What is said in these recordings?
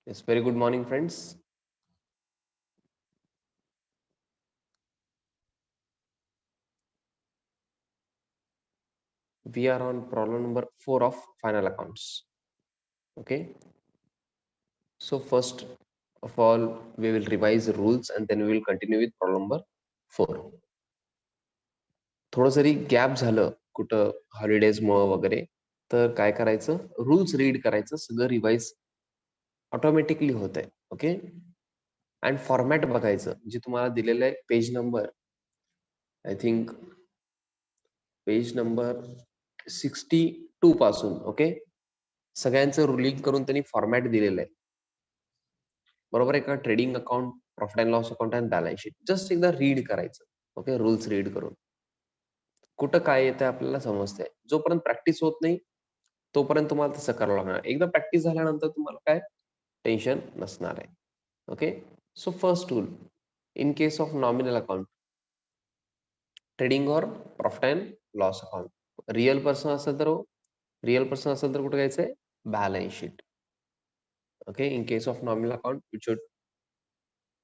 Yes, very good morning, friends. We are on problem number 4 of final accounts. Okay, so first of all, we will revise the rules and then we will continue with problem number 4. थोडं जरी gap झालं कुठं हॉलिडेजमुळं वगैरे तर काय करायचं, rules read करायचं, सगळं रिवाइज ऑटोमॅटिकली होत आहे. ओके, अँड फॉर्मॅट बघायचं जे तुम्हाला दिलेलं आहे. Page number I think page number 62 पासून. ओके, सगळ्यांचं रुलिंग करून त्यांनी फॉर्मॅट दिलेलं आहे. बरोबर आहे का? Trading account, profit and loss account आणि बॅलन्स शीट जस्ट एकदा रीड करायचं. ओके, रूल्स रीड करून कुठं काय येतं आपल्याला समजतंय. जोपर्यंत प्रॅक्टिस होत नाही तोपर्यंत तुम्हाला तसं करावं लागणार. एकदा प्रॅक्टिस झाल्यानंतर तुम्हाला काय टेन्शन नसणार आहे. Okay, so first rule, in case of nominal account, trading और profit and loss account, real person असेल तर कुठे घ्यायचंय? Balance sheet. Okay, in case of nominal account it should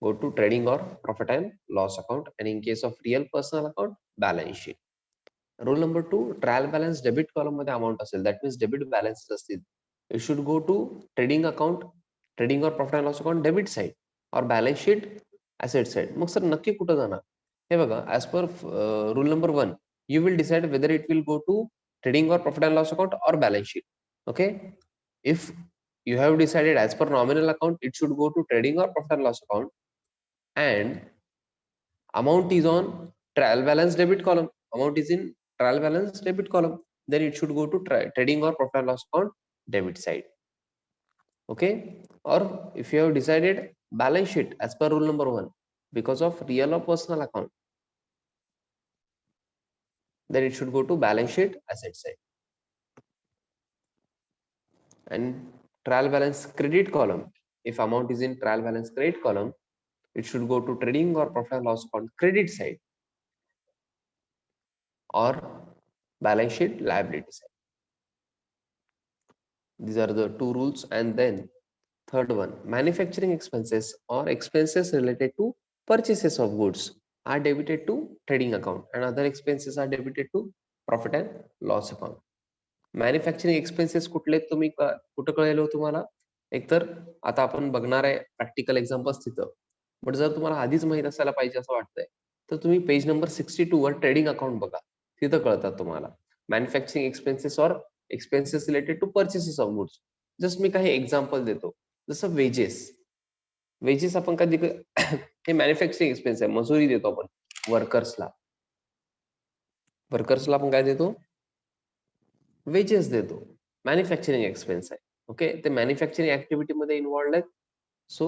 go to trading or profit and loss account, and in case of real personal account, balance sheet. Rule number 2, trial balance debit column मध्ये amount असेल, that means debit balance असतील, it should go to trading account, trading or profit and loss account debit side or balance sheet asset side. मग sir नक्की कुठं जाणार? हे बघा, as per rule number 1, you will decide whether it will go to trading or profit and loss account or balance sheet. Okay, if you have decided as per nominal account, it should go to trading or profit and loss account, and amount is on trial balance debit column, amount is in trial balance debit column, then it should go to trading or profit and loss account debit side. Okay, or if you have decided balance sheet as per rule number 1 because of real or personal account, then it should go to balance sheet asset side. And trial balance credit column, if amount is in trial balance credit column, it should go to trading or profit and loss account credit side or balance sheet liability side. These are the two rules. And then third one, manufacturing expenses or expenses related to purchases of goods are debited to trading account, and other expenses are debited to profit and loss account. Manufacturing expenses कुठले तुम्ही कुठं कळेल हो तुम्हाला? एकतर आता आपण बघणार आहे प्रॅक्टिकल एक्झाम्पल्स तिथं, बट जर तुम्हाला आधीच माहित असायला पाहिजे असं वाटतंय तर तुम्ही पेज नंबर 62 वर ट्रेडिंग अकाउंट बघा, तिथं कळतात तुम्हाला मॅन्युफॅक्चरिंग एक्सपेन्सेस और expenses related to purchases of goods. Just मी काही एक्झाम्पल देतो, जसं वेजेस. वेजेस आपण कधी हे मॅन्युफॅक्चरिंग एक्सपेन्स आहे, मजुरी देतो आपण वर्कर्सला. वर्कर्सला आपण काय देतो? वेजेस देतो. मॅन्युफॅक्चरिंग एक्सपेन्स आहे. ओके, ते मॅन्युफॅक्चरिंग ऍक्टिव्हिटीमध्ये इन्व्हॉल्ड आहेत, so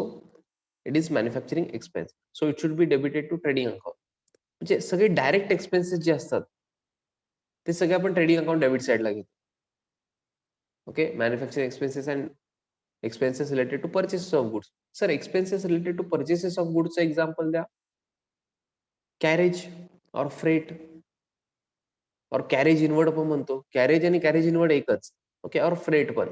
it is manufacturing expense. So it should be debited to trading account. म्हणजे सगळे डायरेक्ट एक्सपेन्सेस जे असतात ते सगळे आपण ट्रेडिंग अकाउंट डेबिट साईडला घेतो. Okay, manufacturing expenses and expenses related to purchases of goods. Sir expenses related to purchases of गुड्सचं एक्झाम्पल द्या. कॅरेज और फ्रेट और कॅरेज इनवर्ड पण म्हणतो. कॅरेज आणि कॅरेज इनवर्ड एकच. ओके, और फ्रेट पण.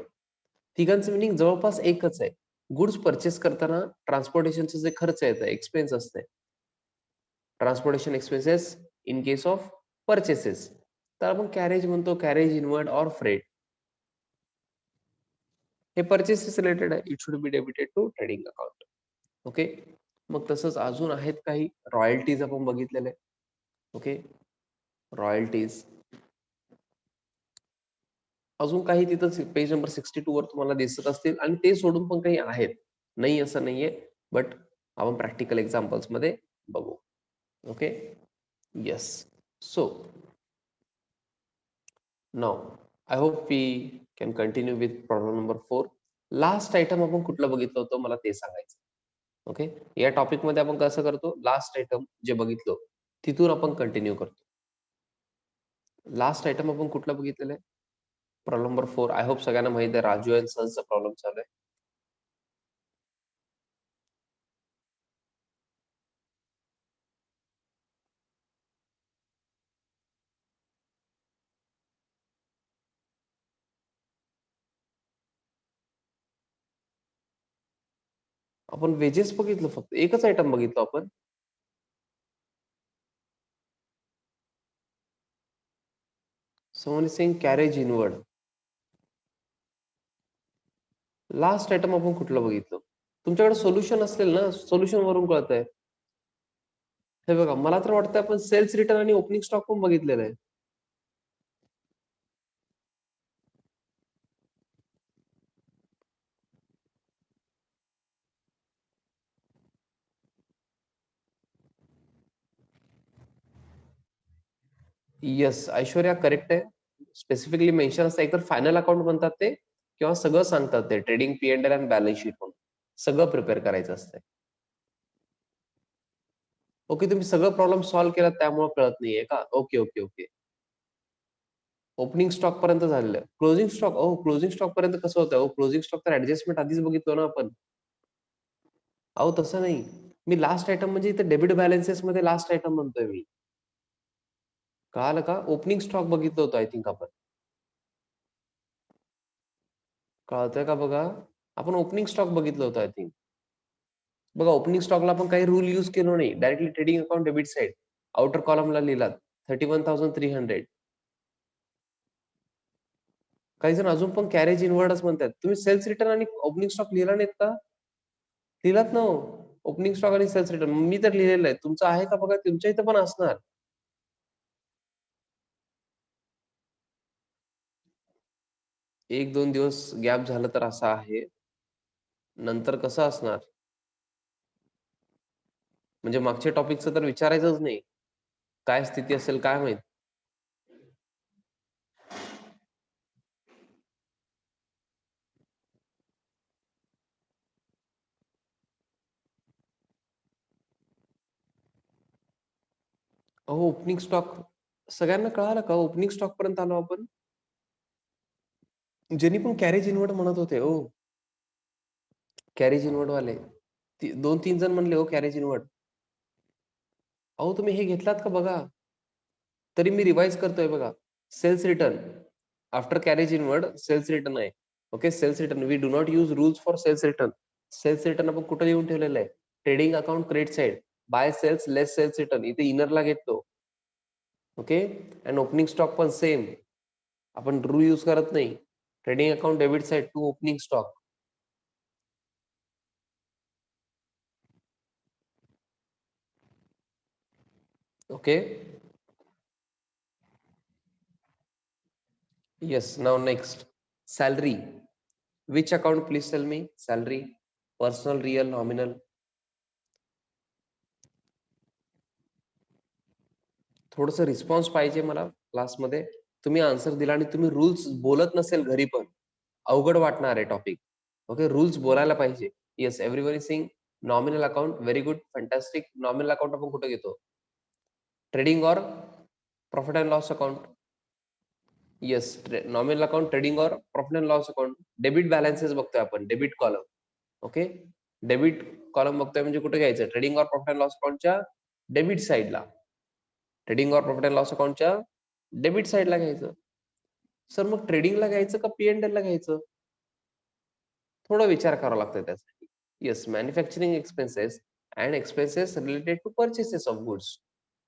तिघांचं मिनिंग जवळपास एकच आहे. गुड्स परचेस करताना ट्रान्सपोर्टेशनचे जे खर्च येतं, एक्सपेन्स असते, transportation expenses in case of purchases, तर आपण कॅरेज म्हणतो, कॅरेज इनवर्ड और फ्रेट. हे परचेसेस रिलेटेड आहे. It should be debited to trading account. Okay, मग तसंच अजून आहेत काही रॉयल्टीज आपण बघितलेले. ओके, रॉयल्टीज अजून काही तिथं पेज नंबर 62 वर तुम्हाला दिसत असतील, आणि ते सोडून पण काही आहेत, नाही असं नाहीये, बट आपण प्रॅक्टिकल एक्झाम्पल्स मध्ये बघू. Okay, yes. So now I hope we can continue with problem number 4. Last item आपण कुठलं बघितलं होतं मला ते सांगायचं. ओके, या टॉपिक मध्ये आपण कसं करतो, लास्ट आयटम जे बघितलं तिथून आपण कंटिन्यू करतो. लास्ट आयटम आपण कुठलं बघितलेलं आहे? Problem number 4. आय होप सगळ्यांना माहित आहे, राजू अँड सन्सचा प्रॉब्लेम चालू आहे. आपण वेजेस बघितलं, फक्त एकच आयटम बघितलं आपण. Someone is saying carriage inward. Last item आपण कुठलं बघितलं? तुमच्याकडे सोल्युशन असेल ना, सोल्युशन वरून कळतंय. हे बघा, मला तर वाटतं आपण सेल्स रिटर्न आणि ओपनिंग स्टॉक पण बघितलेलं आहे. येस, ऐश्वर्या करेक्ट आहे. स्पेसिफिकली मेन्शन असतं, एकतर फायनल अकाउंट म्हणतात ते, किंवा सगळं सांगतात ते ट्रेडिंग, P&L आणि बॅलन्स शीट म्हणून. सगळं प्रिपेअर करायचं असतं. ओके, तुम्ही सगळं प्रॉब्लेम सॉल्व्ह केला त्यामुळे कळत नाहीये का? Okay okay okay. Opening stock पर्यंत झालेलं आहे. क्लोजिंग स्टॉक, क्लोजिंग स्टॉक पर्यंत कसं होतं? क्लोजिंग स्टॉक तर ऍडजस्टमेंट आधीच बघितलो ना आपण. तसं नाही. मी लास्ट आयटम म्हणजे इथे डेबिट बॅलन्सेस मध्ये लास्ट आयटम म्हणतोय मी. कळालं का? ओपनिंग स्टॉक बघितलं होतं आय थिंक आपण. कळतंय का बघा? आपण ओपनिंग स्टॉक बघितलं होतं आय थिंक. बघा, ओपनिंग स्टॉकला आपण काही रूल यूज केलो नाही. Directly trading account debit side outer कॉलमला लिहिलात 31,300. काही जण अजून पण कॅरेज इनवर्डच म्हणतात. तुम्ही सेल्स रिटर्न आणि ओपनिंग स्टॉक लिहिला नाहीत का? लिहिलात ना. ओपनिंग स्टॉक आणि सेल्स रिटर्न मी तर लिहिलेलं आहे. तुमचं आहे का बघा? तुमच्या इथं पण असणार. 1-2 दिवस गॅप झालं तर असं आहे. नंतर कसं असणार? म्हणजे मागच्या टॉपिकचं तर विचारायचंच नाही. काय स्थिती असेल काय माहित. ओपनिंग स्टॉक सगळ्यांना कळालं का? ओपनिंग स्टॉक पर्यंत आलो आपण. ज्यांनी पण कॅरेज इनवर्ड म्हणत होते कॅरेज इनवर्ड वाले 2-3 जण म्हणले कॅरेज इनवर्ड. तुम्ही हे घेतलात का बघा? तरी मी रिवाइज करतोय बघा. Sales return after carriage inward sales return आहे. Okay, sales return we do not use rules for sales return. Sales return आपण कुठे लिहून ठेवलेलं आहे? Trading account credit side by sales less sales return, इथे इनरला घेतो. ओके, अँड ओपनिंग स्टॉक पण सेम. आपण रूल यूज करत नाही. Trading account debit side to opening stock. Okay, yes. Now next, salary. Which account? Please tell me. Salary, personal, real, nominal. थोडस response पाहिजे मला क्लासमध्ये. तुम्ही आन्सर दिला आणि तुम्ही रूल्स बोलत नसेल घरी पण अवघड वाटणार आहे टॉपिक. ओके, रूल्स बोलायला पाहिजे. Yes, everyone is saying nominal account. Very good, fantastic. Nominal account आपण कुठे घेतो? ट्रेडिंग और profit and loss account. Yes, nominal account, trading और profit and loss account. Debit balances बघतोय आपण, debit column. Okay, debit column बघतोय म्हणजे कुठे घ्यायचं? ट्रेडिंग और प्रॉफिट अँड लॉस अकाउंटच्या डेबिट साईडला. ट्रेडिंग और प्रॉफिट अँड लॉस अकाउंटच्या डेबिट साईडला घ्यायचं. सर मग ट्रेडिंगला घ्यायचं का P&L ला घ्यायचं? थोडा विचार करावा लागतो त्यासाठी. Yes, manufacturing expenses and expenses related to purchases of goods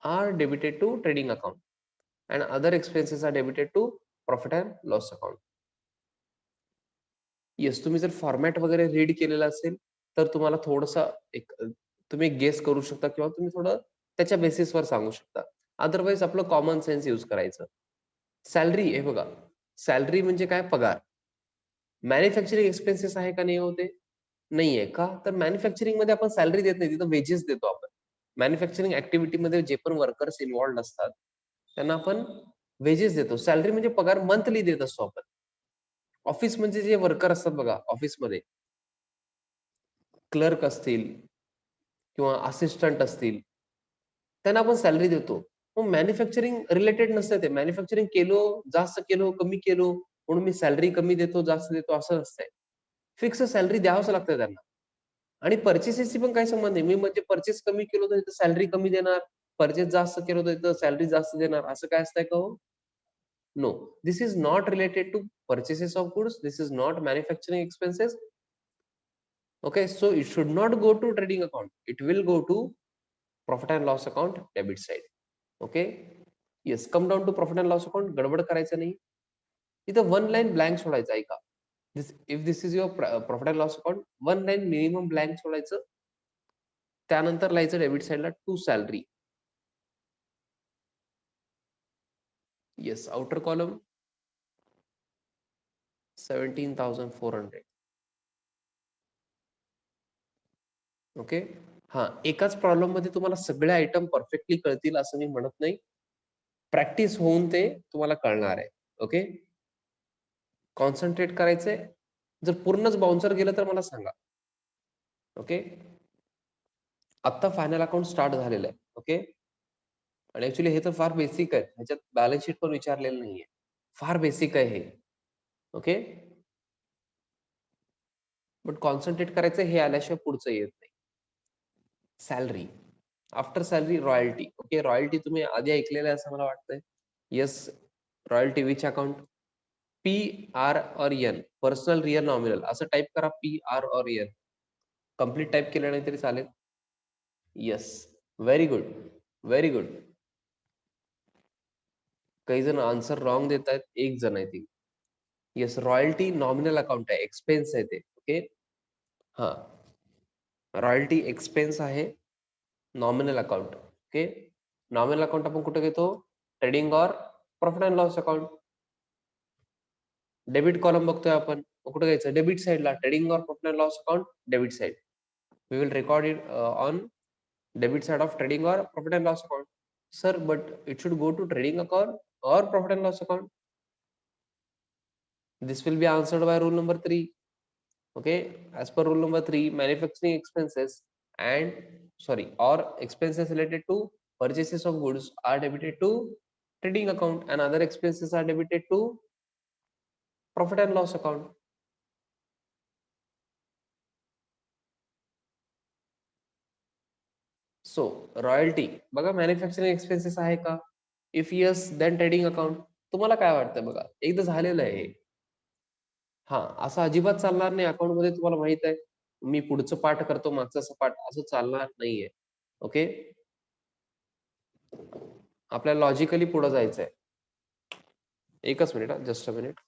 are debited to trading account and other expenses are debited to profit and loss account. Yes, तुम्ही जर फॉर्मॅट वगैरे रीड केलेला असेल तर तुम्हाला थोडंसं एक तुम्ही गेस करू शकता किंवा तुम्ही थोडं त्याच्या बेसिसवर सांगू शकता. अदरवाईज आपलं कॉमन सेन्स यूज करायचं. सॅलरी, हे बघा, सॅलरी म्हणजे काय? पगार. मॅन्युफॅक्चरिंग एक्सपेन्सेस आहे का नाही होते? नाहीये का? तर मॅन्युफॅक्चरिंग मध्ये आपण सॅलरी देत नाही, तिथं वेजेस देतो आपण. मॅन्युफॅक्चरिंग ऍक्टिव्हिटीमध्ये जे पण वर्कर्स इन्व्हॉल्ड असतात त्यांना आपण वेजेस देतो. सॅलरी म्हणजे पगार मंथली देत असतो आपण. ऑफिस म्हणजे जे वर्कर असतात बघा, ऑफिसमध्ये क्लर्क असतील किंवा असिस्टंट असतील, त्यांना आपण सॅलरी देतो. मग मॅन्युफॅक्चरिंग रिलेटेड नसतं ते. मॅन्युफॅक्चरिंग केलो, जास्त केलो, कमी केलो म्हणून मी सॅलरी कमी देतो, जास्त देतो असं नसतंय. फिक्स सॅलरी द्यावंच लागतं त्यांना. आणि पर्चेसेसची पण काही संबंध नाही. मी म्हणजे पर्चेस कमी केलो तर इथं सॅलरी कमी देणार, पर्चेस जास्त केलो तर इथं सॅलरी जास्त देणार, असं काय असतंय का हो? No. This is not related to purchases of goods. This is not manufacturing expenses. Okay, so it should not go to trading account. It will go to profit and loss account debit side. Okay, yes, come down to profit and loss account. गडबड करायचं नाही. इथं one line blank सोडायचं ऐका. If this is your profit and loss account, one line minimum blank सोडायचं. त्यानंतर लिहायचं debit साइडला to salary. Yes, outer column 17,400. Okay. हा, एकाच प्रॉब्लेम मध्ये तुम्हाला सगळे आयटम परफेक्टली कळतील असं मी म्हणत नाही. प्रॅक्टिस होऊन ते तुम्हाला कळणार आहे. ओके, कॉन्सन्ट्रेट करायचंय. जर पूर्णच बाउन्सर गेलं तर मला सांगा. ओके, आता फायनल अकाउंट स्टार्ट झालेलं आहे. ओके, आणि ऍक्च्युली हे तर फार बेसिक आहे. ह्याच्यात बॅलन्स शीट पण विचारलेलं नाहीये. फार बेसिक आहे हे. ओके, बट कॉन्सन्ट्रेट करायचं, हे आल्याशिवाय पुढचं येत नाही. Salary, after salary royalty. Okay, royalty तुम्ही आधी ऐकलेलं आहे असं मला वाटतंय. Yes, royalty which account? P R और एन, पर्सनल रियल नॉमिनल असं टाईप करा. पी आर और एन कम्प्लीट टाईप केलं नाही तरी चालेल. Yes, very good, very good. काही जण आन्सर रॉंग देत आहेत, एक जण आहे ती. येस, रॉयल्टी नॉमिनल अकाउंट आहे, एक्सपेन्स आहे ते. ओके, हा, रॉयल्टी एक्सपेन्स आहे, nominal account. Okay, nominal account आपण कुठे घेतो? ट्रेडिंग और profit and loss account. Debit column बघतोय आपण, कुठे घ्यायचं? डेबिट साइडला. ट्रेडिंग और profit and loss account debit side. We will record it on debit side of trading or profit and loss account. Sir, but it should go to trading account or profit and loss account. This will be answered by rule number 3. Okay, as per rule number 3, manufacturing expenses and or expenses related to purchases of goods are debited to trading account and other expenses are debited to profit and loss account. So royalty बघा, manufacturing expenses आहे का? If yes, then trading account. तुम्हाला काय वाटतं? बघा, एकदा झालेलं आहे. हा, असं अजिबात चालणार नाही अकाउंट मध्ये. तुम्हाला माहित आहे, मी पुढचं पाठ करतो, मागचं पाठ, असं चालणार नाहीये. ओके, आपल्याला लॉजिकली पुढे जायचंय. एकच minute, just a minute.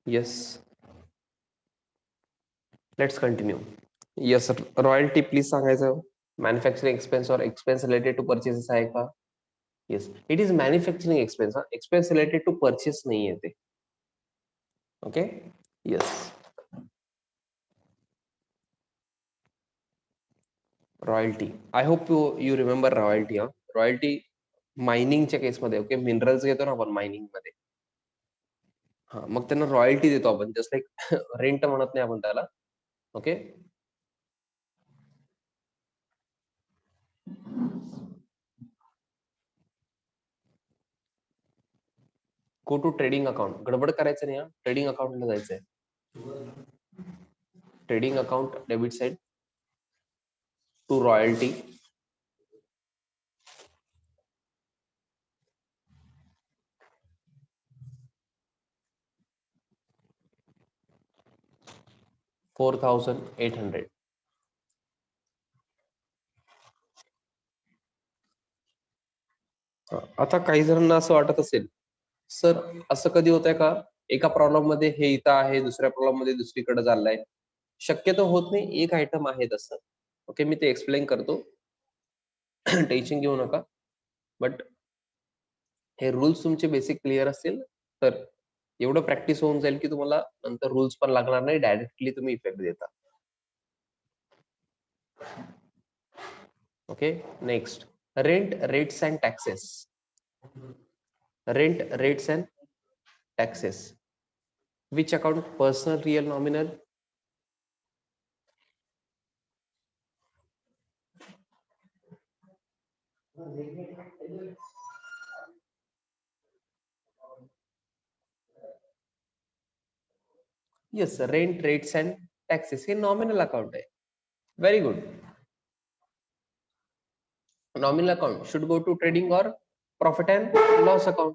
Yes, let's continue. Yes, royalty please सांगायचं. मॅन्युफॅक्चरिंग एक्सपेन्स और एक्सपेन्स रिलेटेड टू परचेसेस आहे का? Yes, it is manufacturing expense. Expense related to purchase नाही आहे ते. Okay, yes, royalty. I hope you remember royalty. Royalty मायनिंगच्या केसमध्ये. Okay, minerals घेतो ना आपण मायनिंग मध्ये. हा, मग त्यांना रॉयल्टी देतो आपण, जस्ट लाईक रेंट म्हणत नाही आपण त्याला. Okay, go to trading account. गडबड करायचं नाही, ट्रेडिंग अकाउंटला जायचंय. Trading account debit side to royalty. $4,800. आता काही जणांना असं वाटत असेल, सर असं कधी होतंय का, एका प्रॉब्लेम मध्ये हे इथं आहे, दुसऱ्या प्रॉब्लेम मध्ये दुसरीकडे चाललंय? शक्यतो होत नाही, एक आयटम आहे तसं. ओके, मी ते एक्सप्लेन करतो, टेन्शन घेऊ नका. बट हे रूल्स तुमचे बेसिक क्लिअर असतील तर एवढं प्रॅक्टिस होऊन जाईल की तुम्हाला नंतर रूल्स पण लागणार नाही, डायरेक्टली तुम्ही इफेक्ट देता. Okay, next rent rates and taxes. Rent rates and taxes. Which account? Personal, real, nominal? Yes, rent rates and taxes हे nominal account आहे. Very good. Nominal account should go to trading or profit and loss account.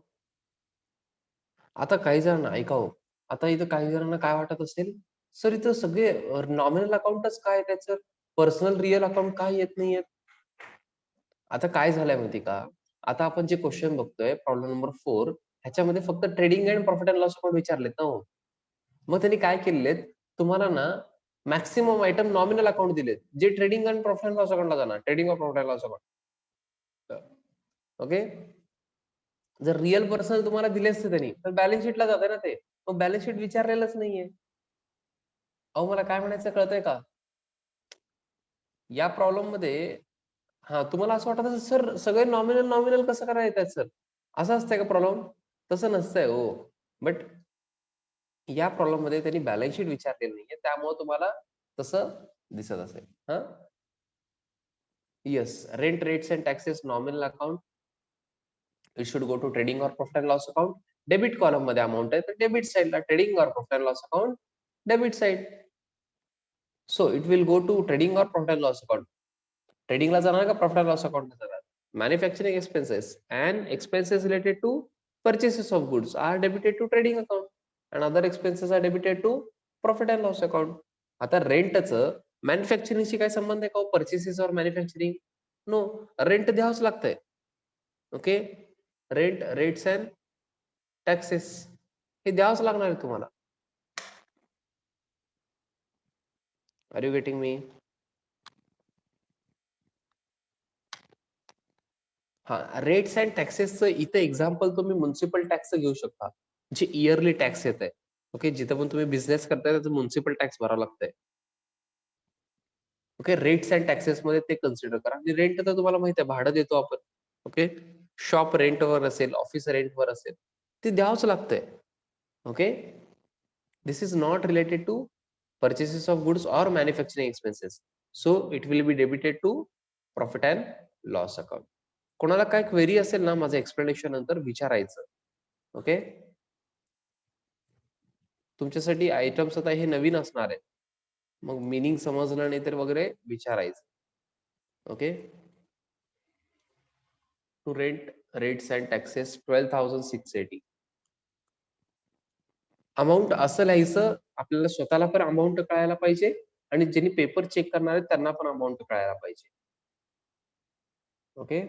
आता काही जण ऐका हो, आता इथं काही जणांना काय वाटत असेल, सर इथं सगळे नॉमिनल अकाउंटच काय त्याचं, पर्सनल रिअल अकाउंट काय येत नाहीयेत. आता काय झालंय माहिती का, आता आपण जे क्वेश्चन बघतोय प्रॉब्लेम नंबर 4 ह्याच्यामध्ये फक्त trading and profit and loss account विचारलेत ना हो. मग त्यांनी काय केलेत, तुम्हाला ना मॅक्सिमम आयटम नॉमिनल अकाउंट दिलेत, जे trading and profit and loss अकाउंटला जाणार, ट्रेडिंग और profit and loss account. Okay, जर रिअल पर्सनल तुम्हाला दिले असते त्यांनी तर बॅलन्स शीटला जाते ना ते, मग बॅलन्स शीट विचारलेलंच नाहीये. अहो मला काय म्हणायचं कळतंय का, या प्रॉब्लेम मध्ये हा तुम्हाला असं वाटत असेल सर सगळे नॉमिनल नॉमिनल कसं करायचं सर, असं असतंय का प्रॉब्लेम, तसं नसतंय हो. बट या प्रॉब्लेम मध्ये त्यांनी बॅलन्स शीट विचारलेली नाहीये, त्यामुळे तुम्हाला तसं दिसत असेल. हा, yes, rent rates and taxes nominal account, it should go to trading और profit and loss account. Debit column मध्ये अमाऊंट आहे तर डेबिट साइडला, ट्रेडिंग और profit and loss account debit side. So it will go to trading और profit and loss account. ट्रेडिंगला जाणार का प्रॉफिट अँड लॉस अकाउंटला जाणार. Manufacturing expenses and expenses related to purchases of goods are debited to trading account and other expenses are debited to profit and loss account. आता रेंटचं मॅन्युफॅक्चरिंगशी काय संबंध आहे का, पर्चेसेस और मॅन्युफॅक्चरिंग? नो, रेंट द्यावंच लागतंय. Okay, rent rates and taxes हे द्यावंच लागणार आहे तुम्हाला. Are you getting me? हा, रेट्स अँड टॅक्सेसचं इथे एक्झाम्पल तुम्ही म्युन्सिपल टॅक्स घेऊ शकता, जे इयरली टॅक्स येत आहे. ओके, जिथं पण तुम्ही बिझनेस करताय त्याचं म्युन्सिपल टॅक्स भरावं लागतंय. ओके, रेट्स अँड टॅक्सेस मध्ये ते कन्सिडर करा. आणि रेंट तर तुम्हाला माहिती आहे भाडं देतो आपण. ओके, शॉप रेंटवर असेल, ऑफिस रेंटवर असेल, ते द्यावंच लागतंय. Okay, this is not related to purchases of goods or manufacturing expenses, so it will be debited to profit and loss account. कोणाला काय क्वेरी असेल ना माझं एक्सप्लेनेशन नंतर विचारायचं. ओके, तुमच्यासाठी आयटम्स आता हे नवीन असणार आहे, मग मिनिंग समजलं नाही तर वगैरे विचारायचं. Okay, to rent rates and taxes 12,680. Amount असं लिहायचं, आपल्याला स्वतःला पण अमाऊंट कळायला पाहिजे आणि ज्यांनी पेपर चेक करणार आहेत त्यांना पण अमाऊंट कळायला पाहिजे. Okay,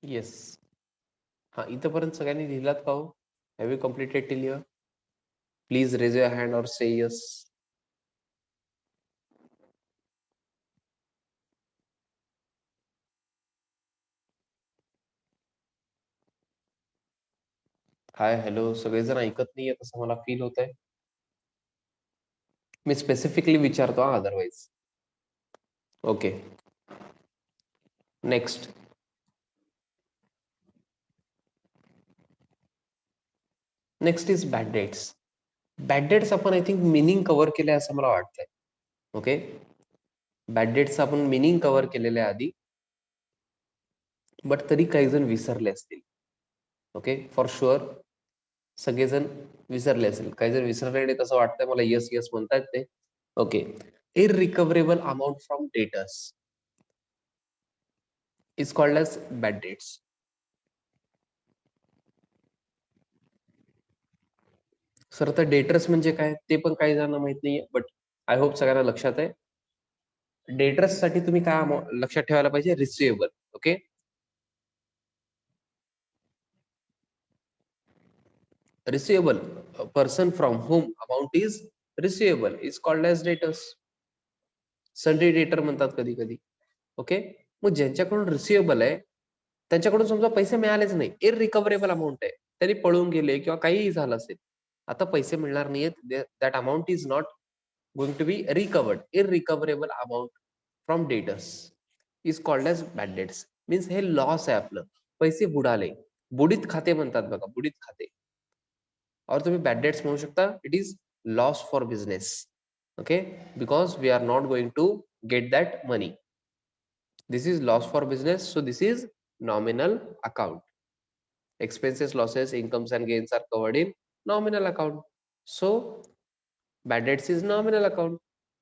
yes. हा, इथपर्यंत सगळ्यांनी लिहिलात का हो? Have you completed till here? Please raise your hand or say yes. High, hello, सगळेजण ऐकत नाहीये असं मला फील होत आहे. मी स्पेसिफिकली विचारतो हा, otherwise. Okay, next. Next is bad debts. Bad debts आपण आय थिंक मिनिंग कव्हर केलंय असं मला वाटतंय. ओके, बॅड डेट्स आपण मिनिंग कव्हर केलेलं आहे आधी, बट तरी काही जण विसरले असतील. ओके, फॉर शुअर सगळेजण विसरले असेल. काही जण विसरले नाही तसं वाटतंय मला, यस यस म्हणतायत ते. Okay, irrecoverable amount from debtors. is called as bad debts. Sir आता डेटर्स म्हणजे काय ते पण काही जणांना माहित नाहीये, बट आय होप सगळ्यांना लक्षात आहे. डेटर्स साठी तुम्ही काय लक्षात ठेवायला पाहिजे, receivable. Okay, receivable, a person from whom amount is receivable is called as debtors. सनरी डेटर म्हणतात कधी कधी. ओके, मग ज्यांच्याकडून रिसिवेबल आहे त्यांच्याकडून समजा पैसे मिळालेच नाही, इररिकव्हरेबल अमाऊंट आहे, त्यांनी पळून गेले किंवा काहीही झालं असेल, आता पैसे मिळणार नाहीयेत, that amount is not going to be recovered, irrecoverable amount from debtors is called as bad debts. Means हे लॉस आहे, आपलं पैसे बुडाले, बुडीत खाते म्हणतात बघा, बुडीत खाते. और तुम्ही बॅड डेट्स म्हणू शकता, it is loss for business. Okay, because we are not going to get that money. This is loss for business, so this is nominal account. Expenses, losses, incomes and gains are covered in nominal account. So bad debts is nominal account.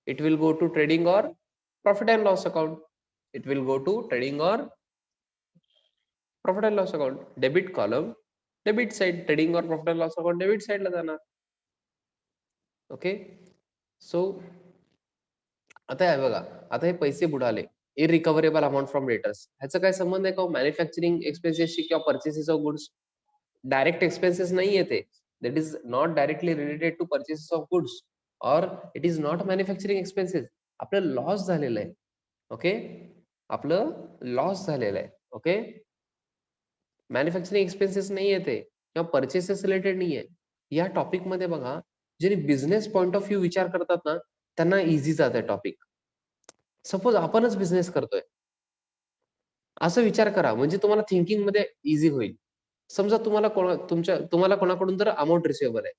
It will go to trading or profit and loss account. It will go to trading or profit and loss account. Debit column, debit side, trading or profit and loss account debit side ला जाणार. Okay, so आता हे बघा, आता हे पैसे बुडाले, इररिकव्हरेबल amount from debtors, ह्याचा काय संबंध आहे का मॅन्युफॅक्चरिंग एक्सपेन्सेसशी किंवा purchases of goods? Direct expenses नाही येते, that is not directly related to purchases of goods और it is not manufacturing expenses. आपलं लॉस झालेलं आहे. ओके, आपलं लॉस झालेलं आहे. ओके, मॅन्युफॅक्चरिंग एक्सपेन्सेस नाही येते किंवा पर्चेसेस रिलेटेड नाही आहे. या टॉपिक मध्ये बघा, जे बिझनेस पॉइंट ऑफ व्ह्यू विचार करतात ना, त्यांना इझी जात आहे टॉपिक. सपोज आपणच बिझनेस करतोय असं विचार करा, म्हणजे तुम्हाला थिंकिंग मध्ये इझी होईल. समजा तुम्हाला कोणाकडून तर अमाऊंट रिसिवेबल आहे,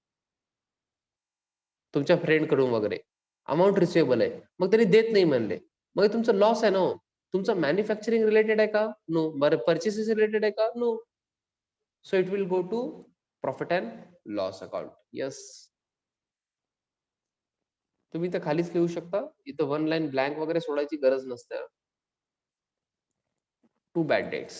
तुमच्या फ्रेंड कडून वगैरे अमाऊंट रिसिवेबल आहे, मग त्यांनी देत नाही म्हणले, मग हे तुमचं लॉस आहे ना. तुमचं मॅन्युफॅक्चरिंग रिलेटेड आहे का? नो. बरं, पर्चेसेस रिलेटेड आहे का? No. So it will go to profit and loss account. Yes, तुम्ही तर खालीच लिहू शकता, इथं वन लाईन ब्लँक वगैरे सोडायची गरज नसते. टू बॅड डेट्स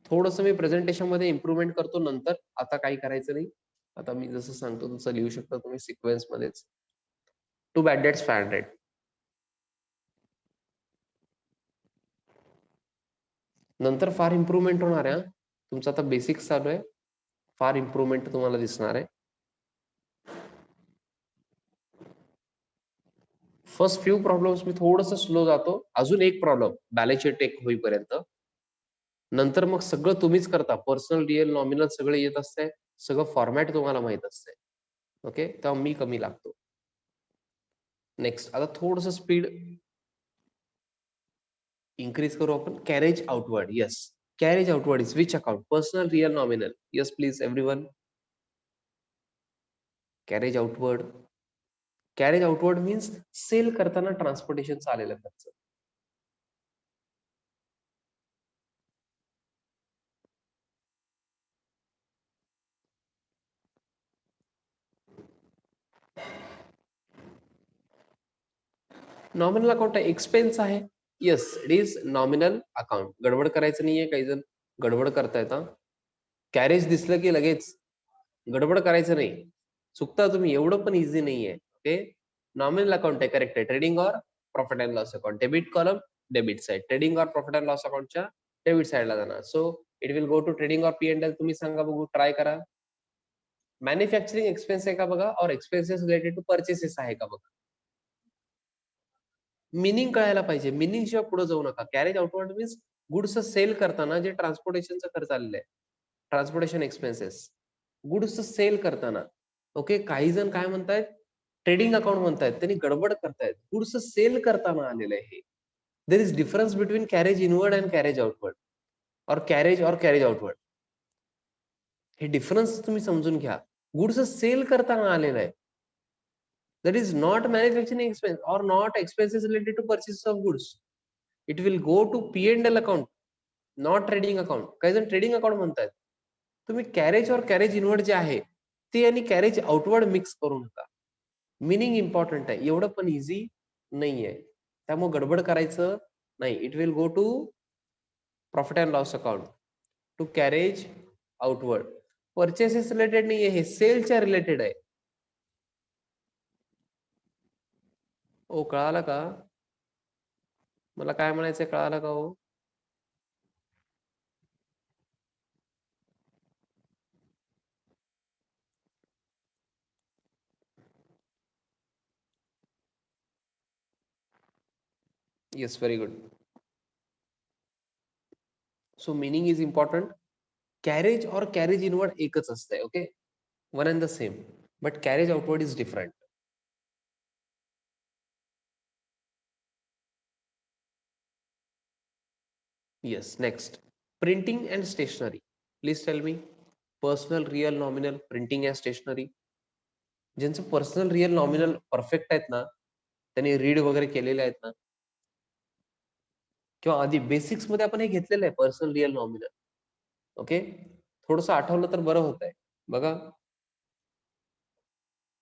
थोडंसं मी प्रेझेंटेशन मध्ये इम्प्रूव्हमेंट करतो नंतर, आता काही करायचं नाही. आता मी जसं सांगतो तसं लिहू शकता तुम्ही सिक्वेन्स मध्येच. To bad debts 500. नंतर फार इम्प्रूव्हमेंट होणार आहे. तुमचं आता बेसिक्स चालू आहे, फार इम्प्रूव्हमेंट तुम्हाला दिसणार आहे. फर्स्ट फ्यू प्रॉब्लेम्स मी थोडंसं स्लो जातो, अजून एक प्रॉब्लेम बॅलन्स शीट टेक होईपर्यंत, नंतर मग सगळं तुम्हीच करता. पर्सनल, रिअल, नॉमिनल सगळं येत असतंय, सगळं फॉर्मॅट तुम्हाला माहित असतंय. ओके, तेव्हा मी कमी लागतो. नेक्स्ट, आता थोडंसं स्पीड इन्क्रीज करू आपण. Carriage outward. Yes, carriage outward is which account? Personal, real, nominal? Yes please everyone. Carriage outward. Carriage outward means sale करताना ट्रान्सपोर्टेशनचा आलेला खर्च. नॉमिनल अकाउंट एक्सपेन्स आहे. Yes, it is nominal account. गडबड करायचं नाहीये, काही जण गडबड करतायत. कॅरेज दिसलं की लगेच गडबड करायचं नाही, चुकता तुम्ही, एवढं पण इझी नाहीये. ओके, नॉमिनल अकाउंट आहे, करेक्ट आहे. ट्रेडिंग और profit and loss account, debit column debit side, trading और प्रॉफिट अँड लॉस अकाउंटच्या डेबिट साइडला जाणार. So it will go to trading or P and L. तुम्ही सांगा बघू, ट्राय करा. मॅन्युफॅक्चरिंग एक्सपेन्स आहे का बघा, और एक्सपेन्सेस रिलेटेड टू परचेसेस आहे का बघा. मिनिंग कळायला पाहिजे, मिनिंग शिवाय पुढे जाऊ नका. Carriage outward means goods sale करताना जे ट्रान्सपोर्टेशनचा खर्च आलेला आहे, ट्रान्सपोर्टेशन एक्सपेन्सेस, गुड्स सेल करताना. ओके, काही जण काय म्हणतायत, ट्रेडिंग अकाउंट म्हणतायत, त्यांनी गडबड करतायत. गुड्स सेल करताना आलेलं आहे. There is difference between carriage inward and carriage outward, और कॅरेज आउटवर्ड. हे डिफरन्स तुम्ही समजून घ्या. गुड्स सेल करताना आलेलं आहे, that is not manufacturing expense or not expenses related to purchase of goods. It will go to P&L account, not trading account. काही जण ट्रेडिंग अकाउंट म्हणतात. तुम्ही कॅरेज और कॅरेज इनवर्ड जे आहे ते आणि कॅरेज आउटवर्ड मिक्स करू नका. मिनिंग इम्पॉर्टंट आहे, एवढं पण इझी नाहीये. त्यामुळे गडबड करायचं नाही, it will go to profit and loss account to carriage outward. Purchases related नाही आहे, हे सेलच्या रिलेटेड आहे. ओ कळालं का? मला काय म्हणायचंय कळालं का हो? Yes, very good. So meaning is important. Carriage और कॅरेज इनवर्ड एकच असतंय. Okay, one and the same, but carriage outward is different. Yes, next. Printing and stationery. Please tell me. Personal, real, nominal, printing and stationery. ज्यांचं personal real nominal perfect आहेत ना, त्यांनी read वगैरे केलेले आहेत ना, किंवा आधी बेसिक्स मध्ये आपण हे घेतलेलं आहे पर्सनल रिअल नॉमिनल. ओके, थोडंसं आठवलं तर बरं होत आहे. बघा,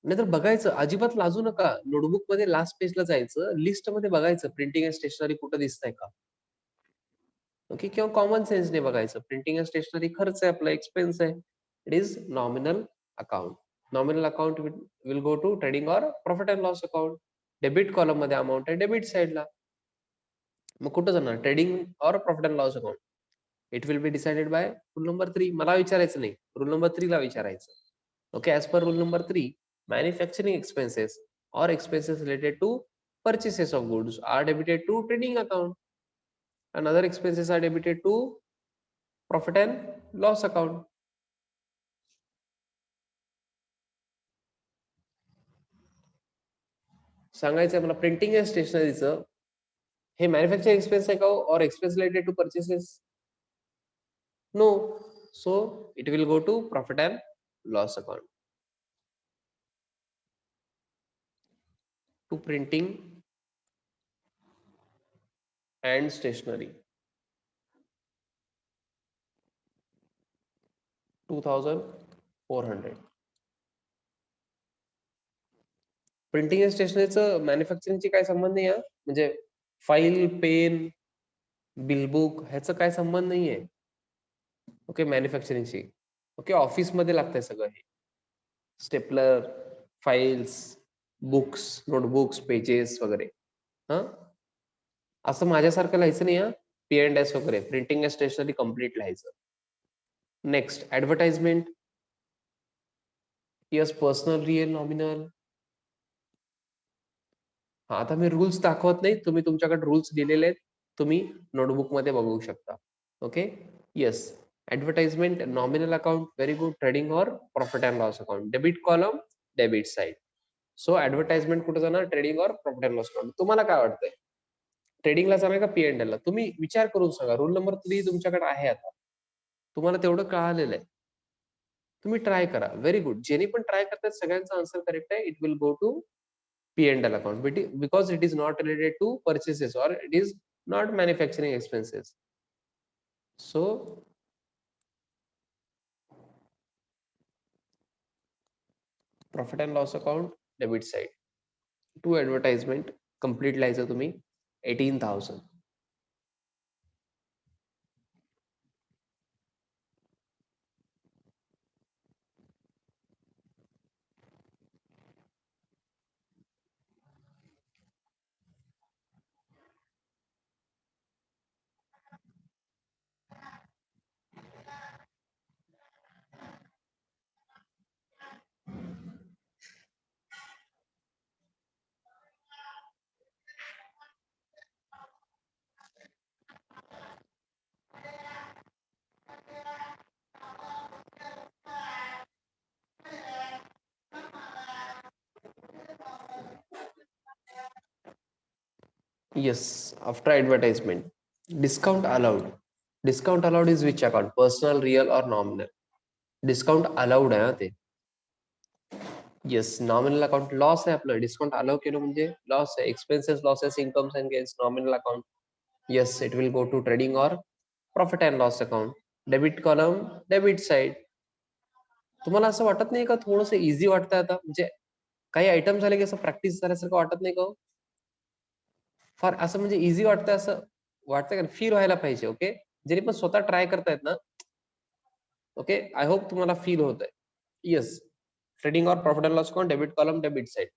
नाहीतर बघायचं, अजिबात लाजू नका. नोटबुक मध्ये लास्ट पेजला जायचं, लिस्ट मध्ये बघायचं प्रिंटिंग अँड स्टेशनरी कुठं दिसतंय का. ओके, किंवा कॉमन सेन्सने बघायचं. प्रिंटिंग अँड स्टेशनरी खर्च आहे आपला, एक्सपेन्स आहे. It is nominal account. Nominal account will go to trading और profit and loss account. Debit column मध्ये अमाऊंट आहे डेबिट साइडला. मग कुठं जाणार? ट्रेडिंग और profit and loss account. It will be decided by rule number 3. मला विचारायचं नाही, रूल नंबर 3 ला विचारायचं. Okay, as per rule number 3, manufacturing expenses or expenses related to purchases of goods are debited to trading account and other expenses are debited to profit and loss account. सांगायचं मला printing and स्टेशनरीचं हे manufacturing expense आहे का और expense related to purchases? No. So it will go to profit and loss account. To printing and stationery 2400. Printing and स्टेशनरीचं मॅन्युफॅक्चरिंगची काय संबंध नाही. म्हणजे फाईल, पेन, बिलबुक ह्याचं काय संबंध नाहीये. ओके, मॅन्युफॅक्चरिंगची. ओके, ऑफिसमध्ये लागतंय सगळं हे. Stapler, files, books, notebooks, pages वगैरे. हा, असं माझ्यासारखं लिहायचं नाही. P&S वगैरे प्रिंटिंग अँड स्टेशनरी कम्प्लीट लिहायचं. Next, advertisement. Yes, personal, real, nominal. हा, आता मी रूल्स दाखवत नाही, तुम्ही तुमच्याकडे रूल्स दिलेले आहेत, तुम्ही नोटबुक मध्ये बघू शकता. Okay, yes. Advertisement, nominal account, very good. Trading और profit and loss account, debit column, debit side. So advertisement कुठे जाणार? ट्रेडिंग और प्रॉफिट अँड लॉस अकाउंट. तुम्हाला काय वाटतंय, ट्रेडिंगला जाणार का P&L ला? तुम्ही विचार करून सांगा. रूल नंबर 3 तुमच्याकडे आहे. आता तुम्हाला तेवढं कळालेलं आहे, तुम्ही ट्राय करा. Very good. जेणे पण ट्राय करतात सगळ्यांचा आन्सर करेक्ट आहे. It will go to P&L account because it is not related to purchases or it is not manufacturing expenses. So profit and loss account, debit side. To advertisement complete लिहायचं तुम्ही 18,000. Yes, after advertisement, discount allowed. Discount allowed is which account? Personal, real or nominal? Discount allowed आहे ते. Yes, nominal account loss आहे आपलं. Discount allow केलं म्हणजे loss आहे. Expenses, losses, incomes and gains, nominal account. Yes, it will go to trading और profit and loss account. Debit column, debit side. तुम्हाला असं वाटत नाही का थोडंसं इझी वाटतंय आता? म्हणजे काही आयटम झाले की असं प्रॅक्टिस झाल्यासारखं वाटत नाही का? फार असं म्हणजे इझी वाटतंय असं. वाटतं का फील व्हायला पाहिजे. ओके, ज्यांनी पण स्वतः ट्राय करतायत ना, ओके, आय होप तुम्हाला फील होत आहे. येस, ट्रेडिंग और profit and loss account, debit column, debit side.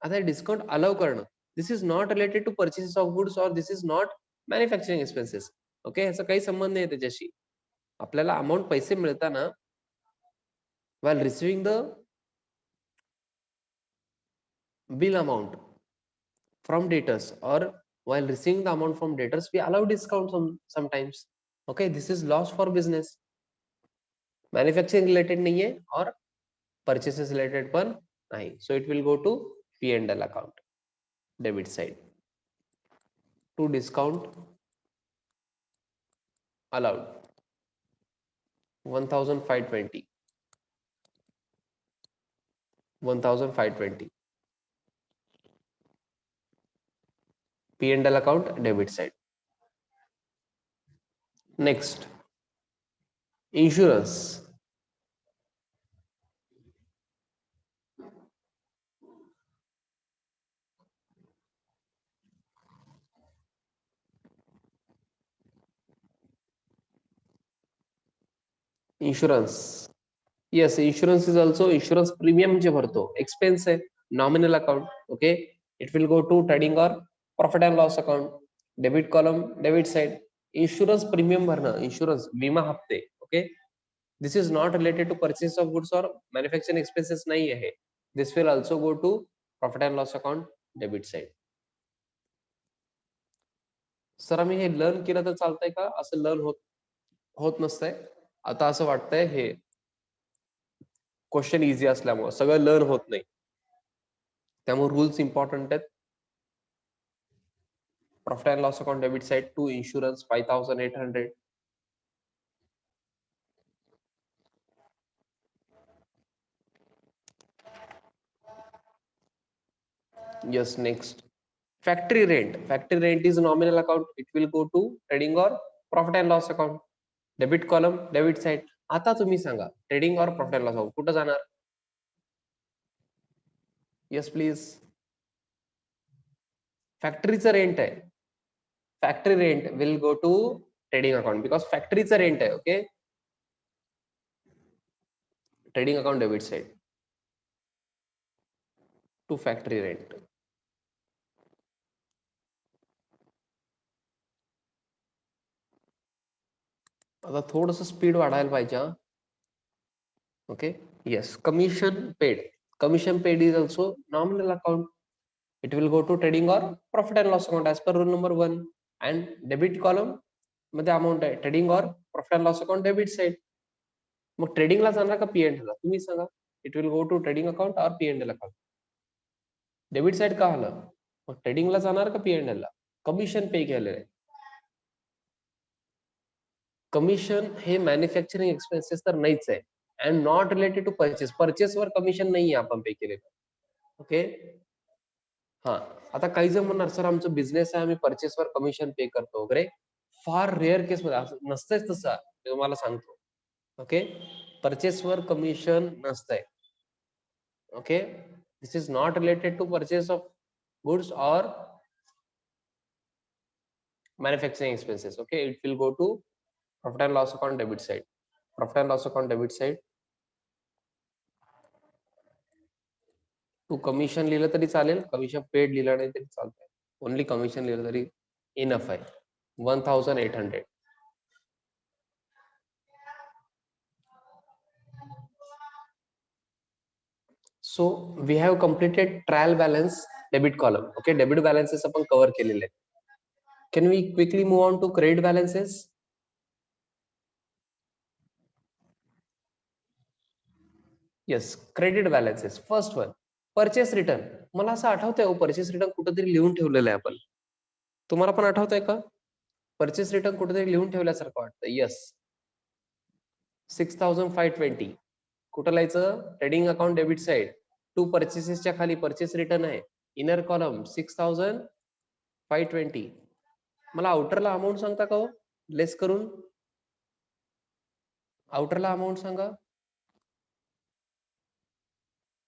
आता डिस्काउंट अलाउ करणं, this is not related to purchases of goods और this is not manufacturing expenses. Okay, ह्याचा काही संबंध नाही त्याच्याशी. आपल्याला अमाऊंट पैसे मिळताना while receiving the bill amount from debtors or while receiving the amount from debtors we allow discount sometimes. Okay, this is loss for business. Manufacturing related नहीं है और purchases related पण नहीं, so it will go to P&L account, debit side. To discount allowed 1520, 1520 P&L account, debit side. Next, insurance. Insurance, yes, insurance is also insurance premium जे भरतो expense है, nominal account. Okay, it will go to trading or profit and loss account, debit column, debit side. Insurance premium भरणं, insurance विमा हप्ते. Okay, this is not related to purchase of goods or manufacturing expenses नहीं आहे. This will also go to profit and loss account, debit side. Sir आम्ही हे learn केलं तर चालतंय का? असं लर्न होत नसतंय. आता असं वाटतंय हे क्वेश्चन इझी असल्यामुळे सगळं लर्न होत नाही, त्यामुळे रूल्स इम्पॉर्टंट आहेत. Profit and loss account debit side to insurance 5800. Yes, next, factory rent. Factory rent is nominal account, it will go to trading or profit and loss account, debit column, debit side. आता तुम्ही सांगा trading और profit and loss account कुठं जाणार? Yes please. फॅक्टरीचं rent आहे, factory rent will go to trading account because फॅक्टरीचं rent आहे. Okay, trading account debit side to factory rent. आता थोडंसं स्पीड वाढायला पाहिजे. Okay, yes, commission paid, commission paid is also nominal account, it will go to trading or profit and loss account as per rule number 1. And debit column मध्ये amount आहे trading और profit and loss account debit side. मग ट्रेडिंगला जाणार का P&L ला? तुम्ही सांगा. It will go to trading account or P&L account. Debit side का आलं? मग ट्रेडिंगला जाणार का P&L ला? कमिशन पे केलेलं आहे. कमिशन हे मॅन्युफॅक्चरिंग एक्सपेन्सेस तर नाहीच आहे and not related to purchase. परचेसवर कमिशन नाही आहे आपण पे केलेलं. ओके, हा. आता काही जण म्हणणार सर आमचं बिझनेस आहे आम्ही परचेसवर कमिशन पे करतो वगैरे. फार रेअर केस मध्ये असं नसतंच तसं, मी तुम्हाला सांगतो. ओके, परचेसवर कमिशन नसतंय. Okay, this is not related to purchase of goods or manufacturing expenses. Okay, it will go to profit and loss account debit side, profit and loss account debit side. Tu commission लिहिलं तरी चालेल, commission paid लिहिलं नाही तरी चालतंय, only commission लिहिलं तरी enough आहे. 1800. So we have completed trial balance, debit column. Okay, debit balances आपण कव्हर केलेले आहेत. Can we quickly move on to credit balances? Yes, credit balances. First one, purchase return. मला असं आठवतंय परचेस रिटर्न कुठेतरी लिहून ठेवलेलं आहे आपण. तुम्हाला पण आठवतंय का? परचेस रिटर्न कुठेतरी लिहून ठेवल्यासारखं वाटतं. येस, 6520. कुठं लिहायचं? Trading account debit side to परचेसेसच्या खाली परचेस रिटर्न आहे, इनर कॉलम 6520. मला आउटरला अमाऊंट सांगता का हो? लेस करून आउटरला अमाऊंट सांगा.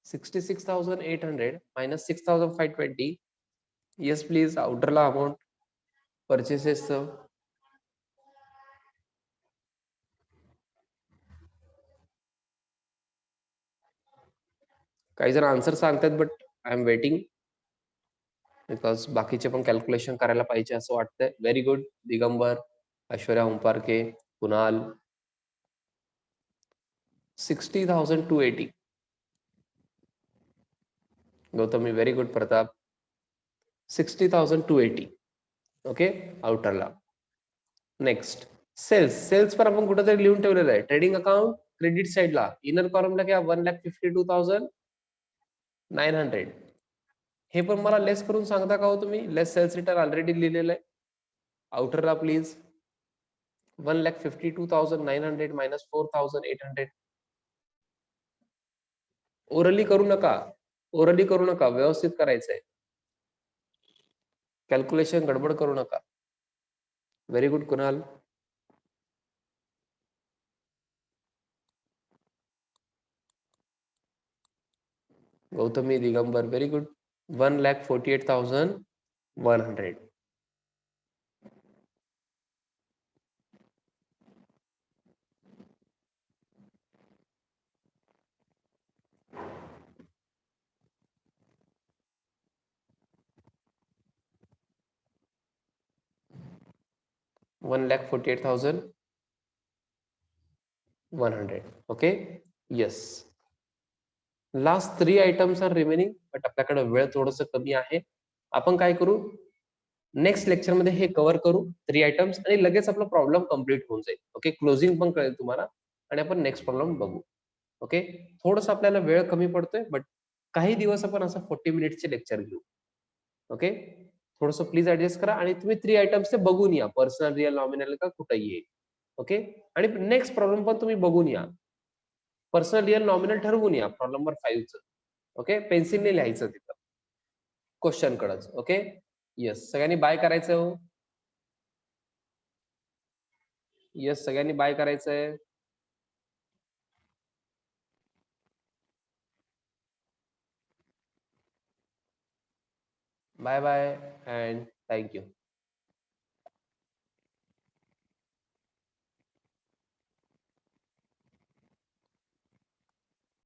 66,800 minus 6,520. येस प्लीज, आउटरला अमाऊंट परचेसेस काही जण आन्सर सांगतात but I am waiting because बाकीचे पण कॅल्क्युलेशन करायला पाहिजे असं वाटतंय. Very good Digambar, Aishwarya Homparke, Kunal. 60,280. Gautami very good. Pratap 60,280. Okay आउटरला. नेक्स्ट सेल्स पर आपण कुठेतरी लिहून ठेवलेलं आहे. ट्रेडिंग अकाउंट क्रेडिट साईडला इनर कॉलमला घ्या 1,52,900. हे पण मला लेस करून सांगता का हो तुम्ही? लेस सेल्स रिटर्न ऑलरेडी लिहिलेलं आहे. आउटरला प्लीज 1,52,900 मायनस 4,800. ओरली करू नका, ओरली करू नका, व्यवस्थित करायचंय. कॅल्क्युलेशन गडबड करू नका. Very good Kunal. Gautami Digambar very good. 1,48,100. $1,48,100. Okay yes. Last 3 items are remaining but आपल्याकडे वेळ थोडस कमी आहे. आपण काय करू, नेक्स्ट लेक्चर मध्ये हे कव्हर करू 3 आयटम्स आणि लगेच आपला प्रॉब्लेम कम्प्लीट होऊन जाईल. ओके क्लोजिंग पण कळेल तुम्हाला आणि आपण नेक्स्ट प्रॉब्लेम बघू. ओके थोडस आपल्याला वेळ कमी पडतोय बट काही दिवस आपण असं 40 मिनिटचे लेक्चर घेऊ. ओके थोडस प्लीज ऍडजस्ट करा आणि तुम्ही 3 आयटम्स ते बघून या. पर्सनल रिअल नॉमिनल का कुठेही येईल. ओके आणि नेक्स्ट प्रॉब्लेम पण तुम्ही बघून या. पर्सनल रिअल नॉमिनल ठरवून या प्रॉब्लेम नंबर 5 च. ओके पेन्सिलने लिहायचं तिथं क्वेश्चन कडच. ओके येस सगळ्यांनी बाय करायचं हो. येस सगळ्यांनी बाय करायचंय. Bye bye and thank you.